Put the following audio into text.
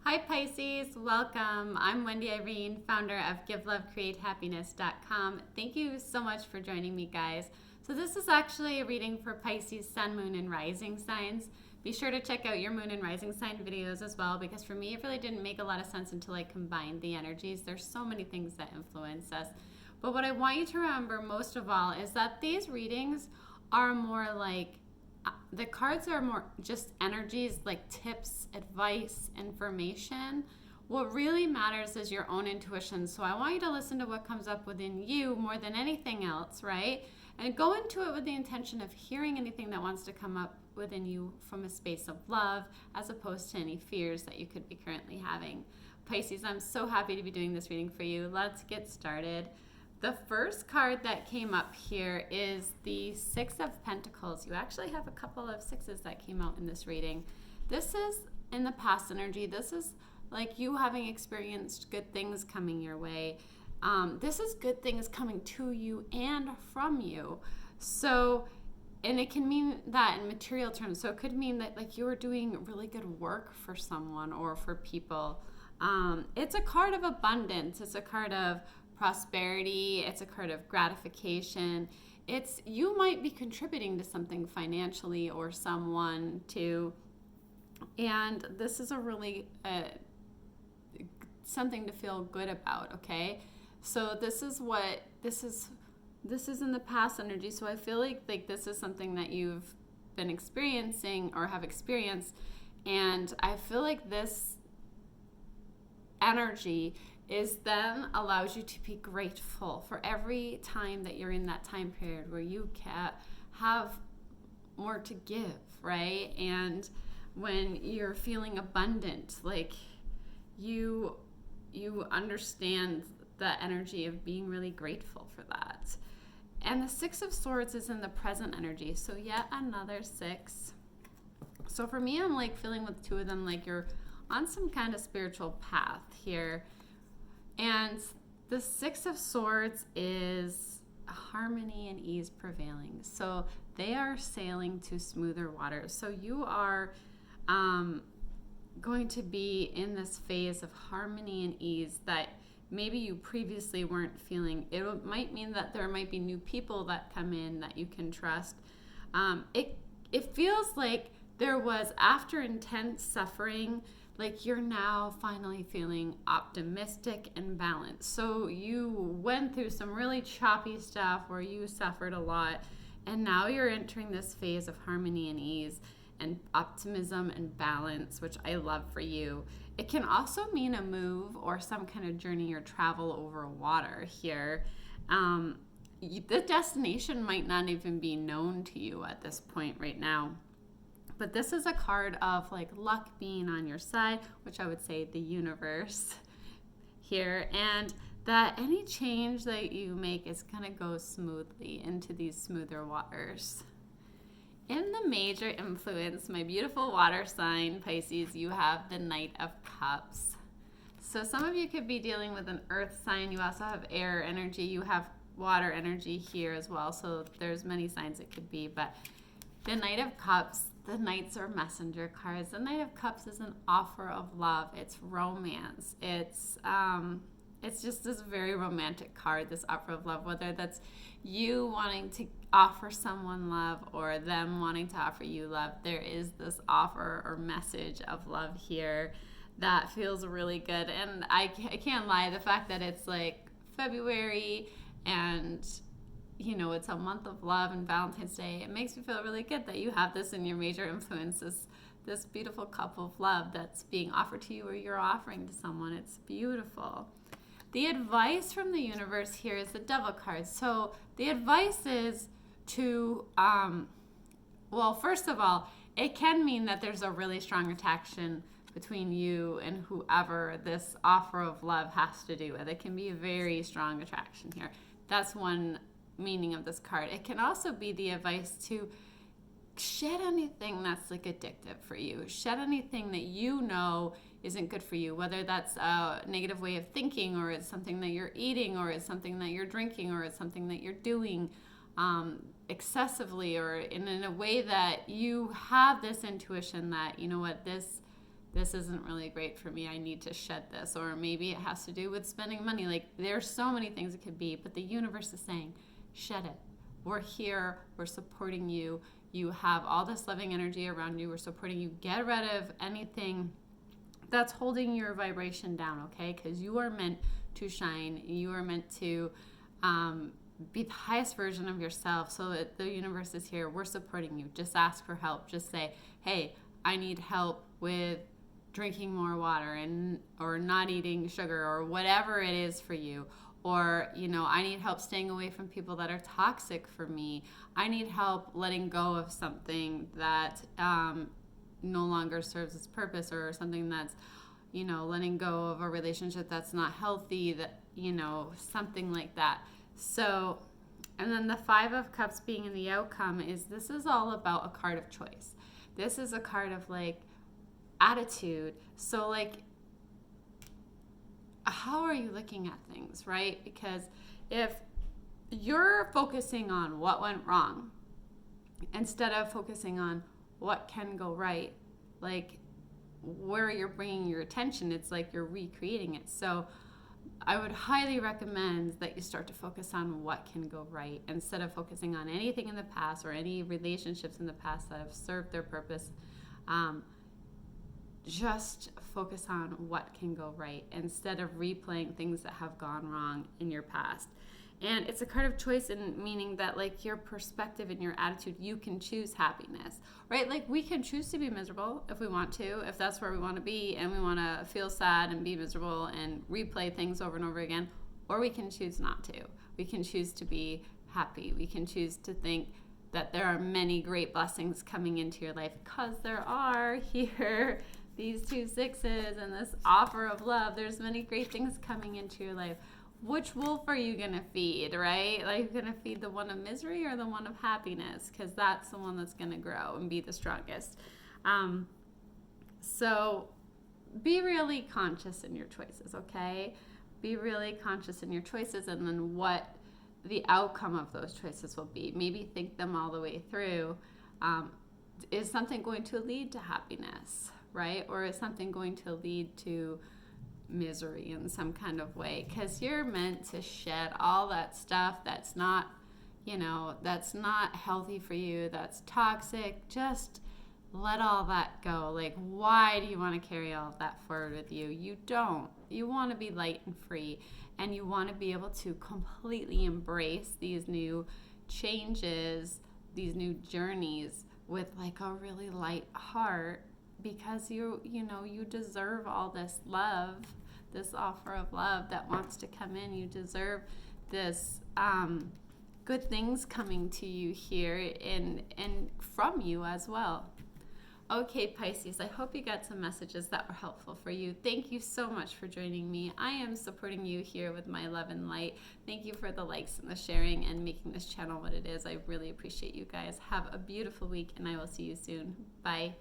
Hi Pisces, welcome. I'm Wendy Irene, founder of GiveLoveCreateHappiness.com. Thank you so much for joining me, guys. So this is actually a reading for Pisces, Sun, Moon, and Rising signs. Be sure to check out your Moon and Rising sign videos as well, because for me it really didn't make a lot of sense until I combined the energies. There's so many things that influence us. But what I want you to remember most of all is that these readings are more like the cards are more just energies, like tips, advice, information. What really matters is your own intuition. So I want you to listen to what comes up within you more than anything else, right? And go into it with the intention of hearing anything that wants to come up within you from a space of love, as opposed to any fears that you could be currently having. Pisces, I'm so happy to be doing this reading for you. Let's get started. The first card that came up here is the Six of Pentacles. You actually have a couple of sixes that came out in this reading. This is in the past energy. This is like you having experienced good things coming your way. This is good things coming to you and from you. So, and it can mean that in material terms. So it could mean that like you were doing really good work for someone or for people. It's a card of abundance. It's a card of prosperity. It's a card of gratification. It's you might be contributing to something financially or someone to, and this is a really something to feel good about. Okay, so this is in the past energy. So I feel like this is something that you've been experiencing or have experienced, and I feel like this energy is then allows you to be grateful for every time that you're in that time period where you can have more to give, right? And when you're feeling abundant, like you understand the energy of being really grateful for that. And the Six of Swords is in the present energy, so yet another six. So for me, I'm like feeling with two of them like you're on some kind of spiritual path here. And the Six of Swords is harmony and ease prevailing. So they are sailing to smoother waters. So you are going to be in this phase of harmony and ease that maybe you previously weren't feeling. It might mean that there might be new people that come in that you can trust. It feels like there was, after intense suffering, like you're now finally feeling optimistic and balanced. So you went through some really choppy stuff where you suffered a lot, and now you're entering this phase of harmony and ease and optimism and balance, which I love for you. It can also mean a move or some kind of journey or travel over water here. The destination might not even be known to you at this point right now. But this is a card of like luck being on your side, which I would say the universe here, and that any change that you make is going to go smoothly into these smoother waters. In the major influence, my beautiful water sign, Pisces, you have the Knight of Cups. So some of you could be dealing with an earth sign. You also have air energy. You have water energy here as well. So there's many signs it could be, but the Knight of Cups, the Knights are messenger cards. The Knight of Cups is an offer of love. It's romance. It's just this very romantic card, this offer of love, whether that's you wanting to offer someone love or them wanting to offer you love. There is this offer or message of love here that feels really good. And I can't lie, the fact that it's like February and it's a month of love and Valentine's Day, it makes me feel really good that you have this in your major influences, this beautiful cup of love that's being offered to you or you're offering to someone. It's beautiful. The advice from the universe here is the Devil card. So the advice is to, first of all, it can mean that there's a really strong attraction between you and whoever this offer of love has to do with. It can be a very strong attraction here. That's one meaning of this card. It can also be the advice to shed anything that's like addictive for you. Shed anything that you know isn't good for you, whether that's a negative way of thinking, or it's something that you're eating, or it's something that you're drinking, or it's something that you're doing excessively, or in a way that you have this intuition that, you know what, this this isn't really great for me, I need to shed this. Or maybe it has to do with spending money. Like, there's so many things it could be, but the universe is saying, shed it. We're here, we're supporting you. You have all this loving energy around you, we're supporting you. Get rid of anything that's holding your vibration down, okay? Because you are meant to shine. You are meant to be the highest version of yourself. So that the universe is here. We're supporting you. Just ask for help. Just say, hey, I need help with drinking more water or not eating sugar or whatever it is for you. Or, I need help staying away from people that are toxic for me. I need help letting go of something that no longer serves its purpose, or something that's, letting go of a relationship that's not healthy, that, something like that. So, and then the Five of Cups being in the outcome this is all about a card of choice. This is a card of like attitude. So like, how are you looking at things, right? Because if you're focusing on what went wrong instead of focusing on what can go right, like where you're bringing your attention, it's like you're recreating it. So I would highly recommend that you start to focus on what can go right instead of focusing on anything in the past or any relationships in the past that have served their purpose. Just focus on what can go right instead of replaying things that have gone wrong in your past. And it's a card of choice, in meaning that like your perspective and your attitude, you can choose happiness, right? Like we can choose to be miserable if we want to, if that's where we want to be and we want to feel sad and be miserable and replay things over and over again, or we can choose not to. We can choose to be happy. We can choose to think that there are many great blessings coming into your life, because there are here. These 2 sixes and this offer of love, there's many great things coming into your life. Which wolf are you going to feed, right? Like, you're going to feed the one of misery or the one of happiness? Because that's the one that's going to grow and be the strongest. So be really conscious in your choices, okay? Be really conscious in your choices, and then what the outcome of those choices will be. Maybe think them all the way through. Is something going to lead to happiness, right? Or is something going to lead to misery in some kind of way? Because you're meant to shed all that stuff that's not, that's not healthy for you, that's toxic. Just let all that go. Like, why do you want to carry all of that forward with you? You don't. You want to be light and free, and you want to be able to completely embrace these new changes, these new journeys with like a really light heart, because you deserve all this love, this offer of love that wants to come in. You deserve this good things coming to you here and from you as well. Okay, Pisces, I hope you got some messages that were helpful for you. Thank you so much for joining me. I am supporting you here with my love and light. Thank you for the likes and the sharing and making this channel what it is. I really appreciate you guys. Have a beautiful week, and I will see you soon. Bye.